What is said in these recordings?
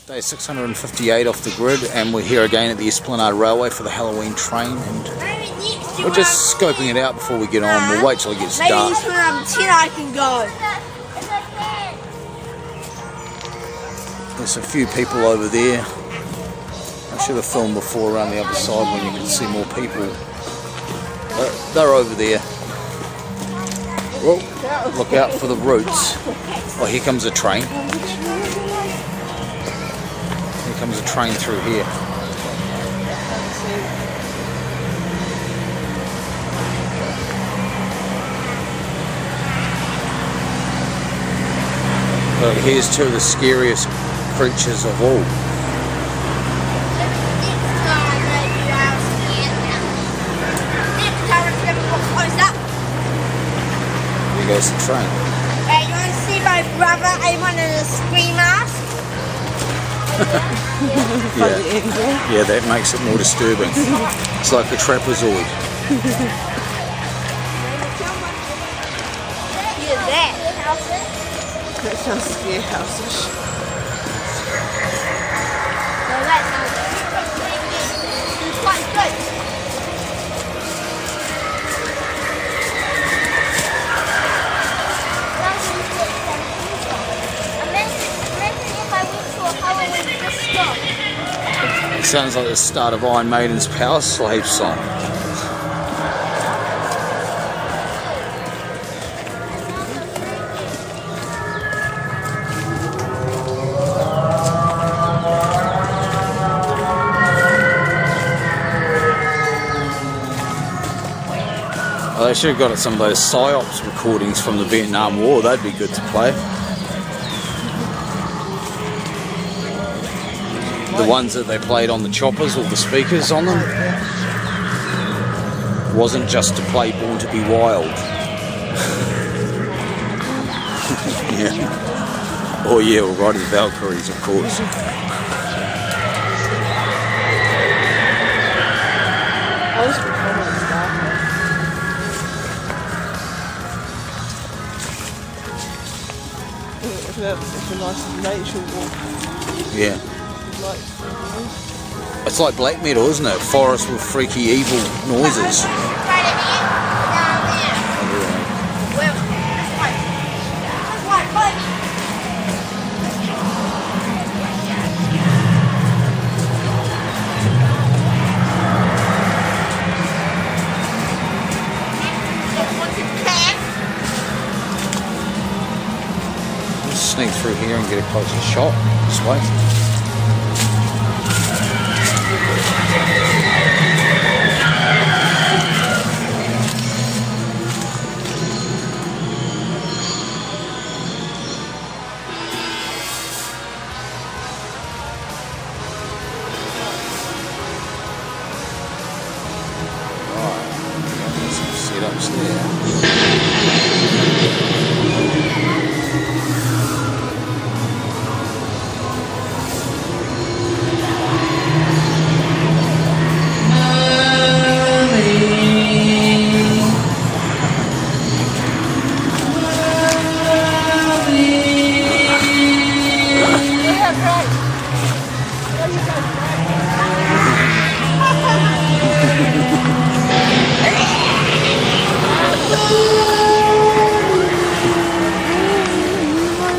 Day 658 off the grid, and we're here again at the Esplanade Railway for the Halloween train, and we're just scoping it out before we get on. We'll wait till it gets dark. Maybe when I'm 10 I can go. There's a few people over there. I should have filmed before around the other side when you can see more people. They're over there. Well, look out for the roots. Oh, here comes a train. Here comes a train through here. But here's two of the scariest creatures of all. Here goes the train. Hey, you want to see my brother? I wanted a screen mask. Yeah, that makes it more disturbing. It's like a trapezoid. Here's that. That sounds scary house-ish. No, that sounds quite good. It sounds like the start of Iron Maiden's Power Slave song. Well, they should have got some of those PSYOPs recordings from the Vietnam War. That'd be good to play. The ones that they played on the choppers, all the speakers on them, wasn't just to play Born to Be Wild. Yeah. Oh yeah, we'll ride the Valkyries, of course. It's a nice nature walk. Yeah. It's like black metal, isn't it? Forest with freaky evil noises. Sneak through here and get a closer shot this way. Alright, some setups there.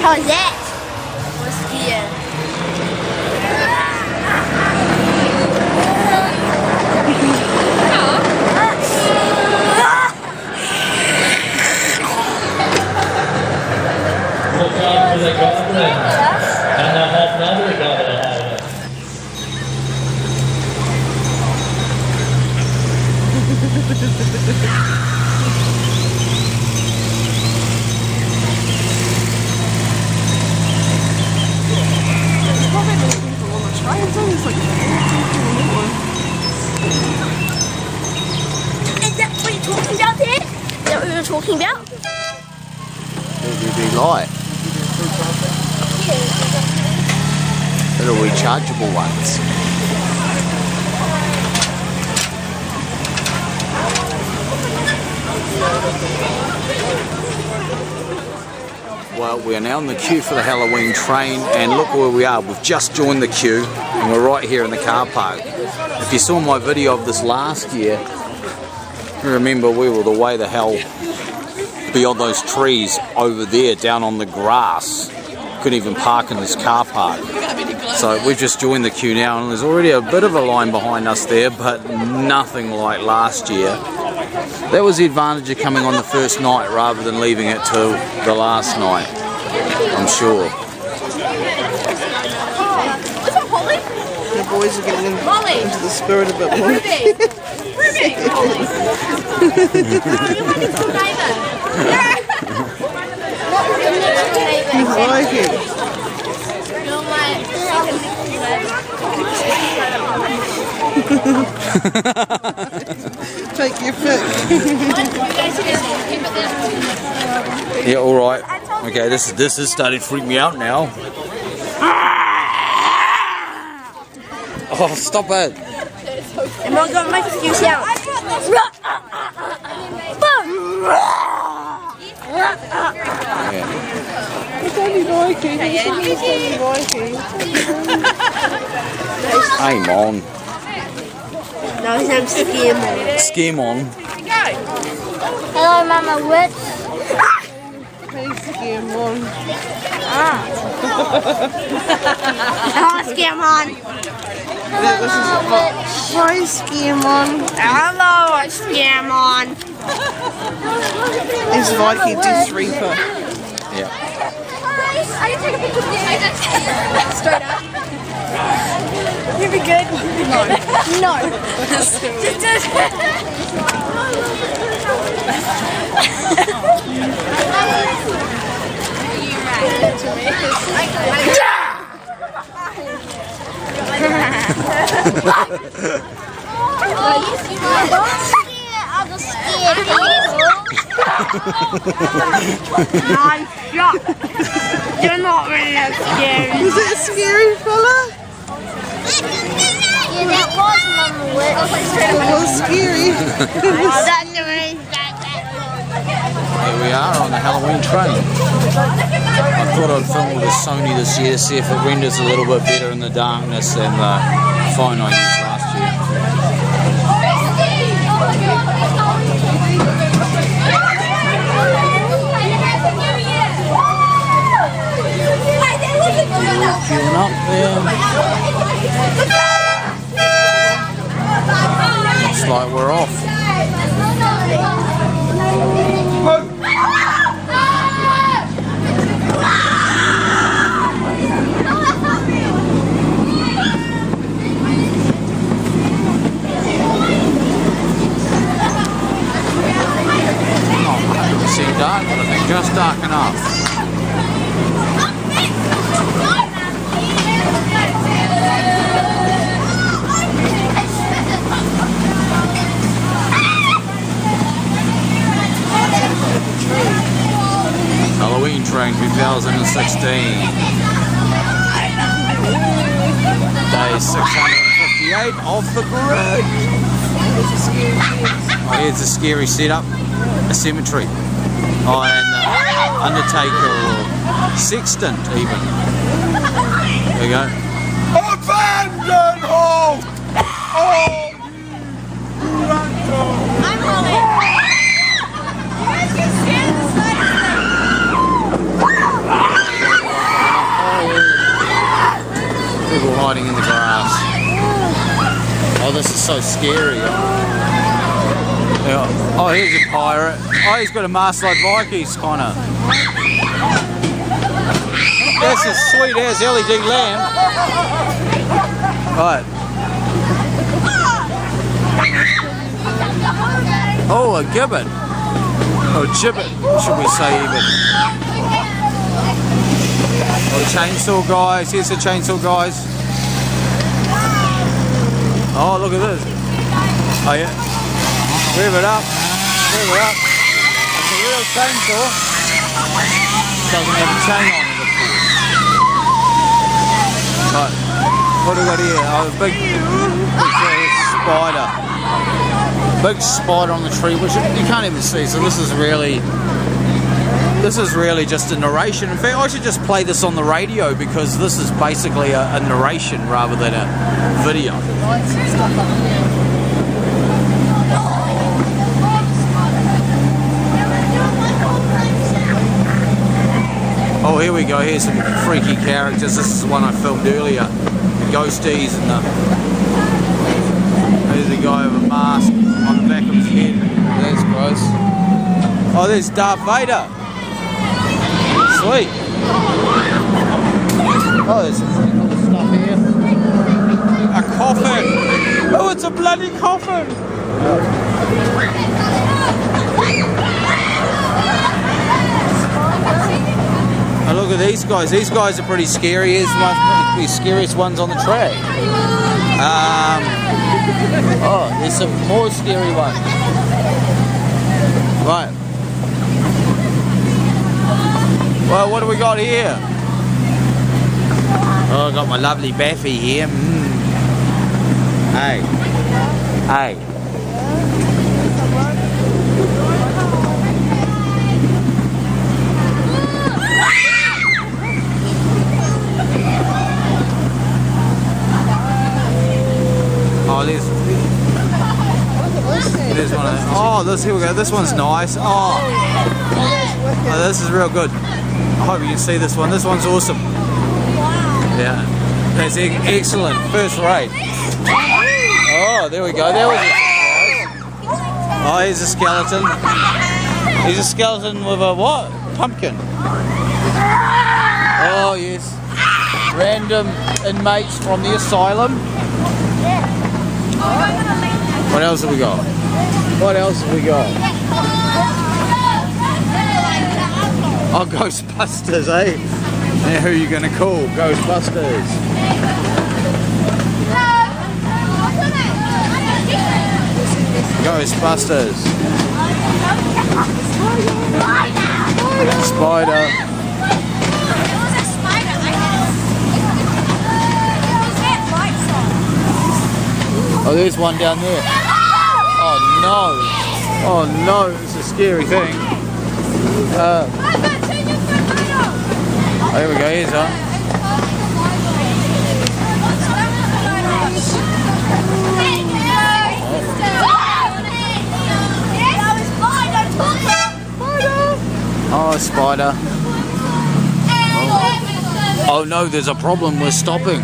How's that? What's here? Look out for the goblin, and I'll have another goblin. Is that what you're talking about there? Is that what we were talking about? LED light. Little rechargeable ones. Well, we are now in the queue for the Halloween train, and look where we are. We've just joined the queue, and we're right here in the car park. If you saw my video of this last year, you remember we were the way the hell beyond those trees over there, down on the grass. Couldn't even park in this car park. So we've just joined the queue now, and there's already a bit of a line behind us there, but nothing like last year. That was the advantage of coming on the first night rather than leaving it till the last night, I'm sure. The boys are getting into the spirit a bit more. Take your pick. Yeah, alright. Okay, this is starting to freak me out now. Oh, stop it. I'm not going to make a few sounds. It's only Viking. It's only Viking. Aim on. No, his name's Scaremon. Scaremon. Hello, Mama. What? Hey, Scaremon. Hello, Scaremon. This is hi, Scaremon. Hello, Scaremon. It's Viking Death Reaper. Yeah. I can take a picture of you. Straight up. You'd be good. No. No. I'm shocked. You're not really that scary. Was it a scary fella? Yeah, that was Mama Witch. It was scary. Here we are on the Halloween train. I thought I'd film with a Sony this year to see if it renders a little bit better in the darkness than the phone I used last year. Queuing up there. Looks like we're off. Dark, but I think just dark enough. Halloween Train 2016. Day 658 off the grid. Oh, here's a scary setup. A cemetery. Oh, and Undertaker or Sextant even. There you go. Abandon home! Oh, I'm Holly. You guys can stand the side people hiding in the grass. Oh, this is so scary. Yeah. Oh, here's a pirate. Oh, he's got a mask like Vikings, kind of. That's as sweet as LED lamp. Right. Oh, a gibbet. Oh, gibbet, should we say even. Oh, chainsaw guys. Here's the chainsaw guys. Oh, look at this. Oh, yeah. Rev it up. Rev it up. It's a real chainsaw. Doesn't have a chain on it, of course. Right. What do we got here? Oh, a big spider. Big spider on the tree, which you can't even see. So this is really This is really just a narration. In fact, I should just play this on the radio because this is basically a narration rather than a video. Oh, here we go. Here's some freaky characters. This is the one I filmed earlier. The ghosties and the... There's a guy with a mask on the back of his head. That's gross. Oh, there's Darth Vader. Sweet. Oh, there's some pretty cool stuff here. A coffin. Oh, it's a bloody coffin. Oh, look at these guys. These guys are pretty scary. Here's one of the scariest ones on the track. Oh, there's some more scary ones. Right. Well, what do we got here? Oh, I got my lovely Baffy here. Hey. Hey. Oh, there's one of them. Oh, here we go. This one's nice. Oh, this is real good. I hope you can see this one. This one's awesome. Yeah, that's excellent. First rate. Oh, there we go. There was a surprise. Oh, here's a skeleton. He's a skeleton with a what? Pumpkin. Oh, yes. Random inmates from the asylum. What else have we got? What else have we got? Oh, Ghostbusters, eh? Now who are you going to call? Ghostbusters. Ghostbusters. Spider. Oh, there's one down there. Oh no. Oh no, it's a scary thing. Oh, here we go, here's one. Oh, a spider. Oh no, there's a problem, we're stopping.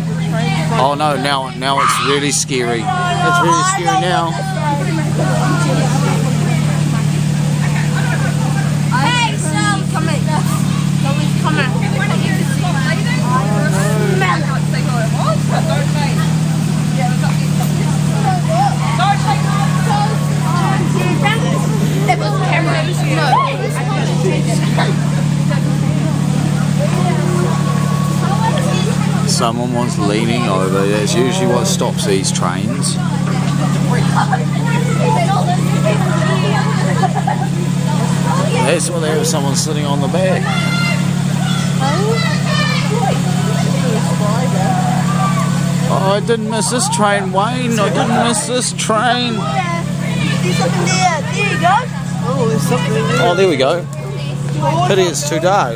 Oh no, now it's really scary. It's really scary now. Hey, someone's coming. Someone's coming. It was cameras. No. Someone was leaning over. That's usually what stops these trains. That's what there was someone sitting on the back. Oh, I didn't miss this train, Wayne. I didn't miss this train. There's something there. There you go. Oh, there's something there. Oh, there we go. Pity it's too dark.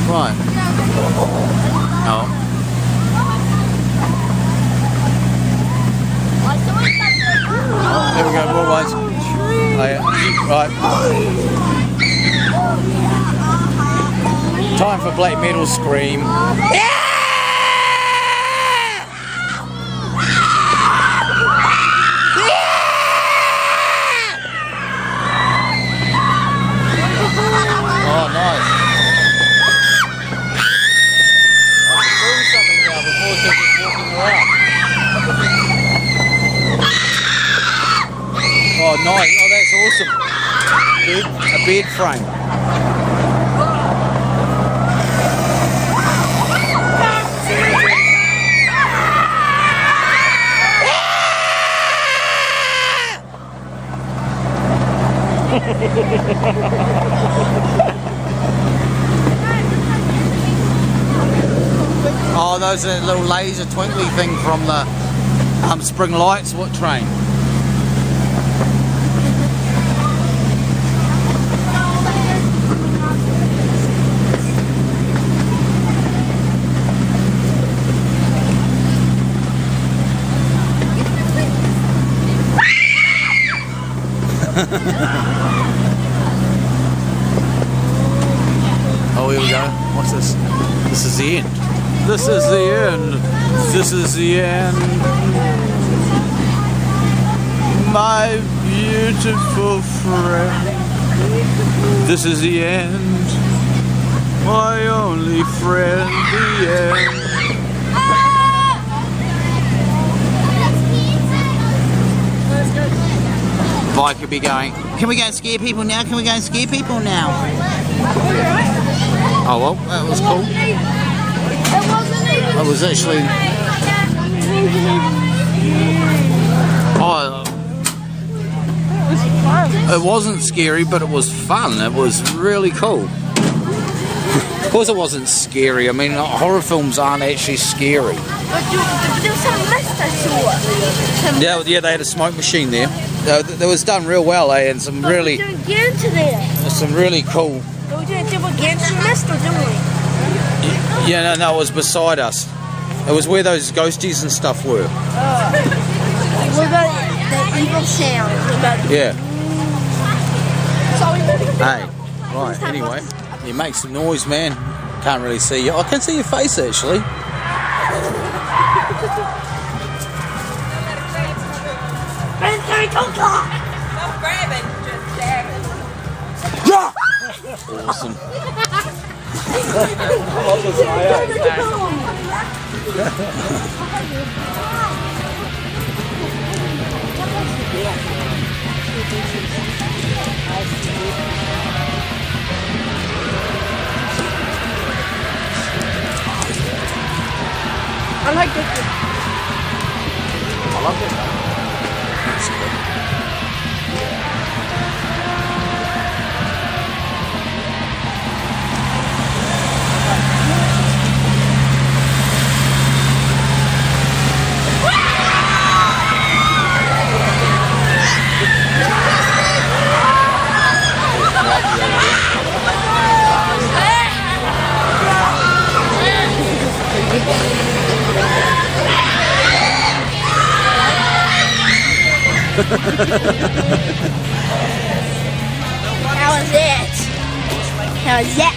Right. Oh. There we go, more lights. Oh, yeah. Right. Time for black metal scream. Oh, nice. I'm doing something now before it's just walking around. Oh, nice. Oh, that's awesome. A bed frame. those little laser twinkly thing from the spring lights. What train? Oh, here we go. What's this? This is the end. This is the end. This is the end. My beautiful friend. This is the end. My only friend. The end. Vi could be going, can we go and scare people now? Can we go and scare people now? Oh well, that was cool. It was actually... Oh, it wasn't scary, but it was fun. It was really cool. Of course it wasn't scary. I mean, horror films aren't actually scary. Yeah, they had a smoke machine there. That was done real well, eh? And some really cool. Yeah, no, it was beside us. It was where those ghosties and stuff were. What about the evil sound? Yeah. Hey, right. Anyway, you make some noise, man. Can't really see you. I can see your face actually. Awesome. I like this. I love it. How was it? How was that?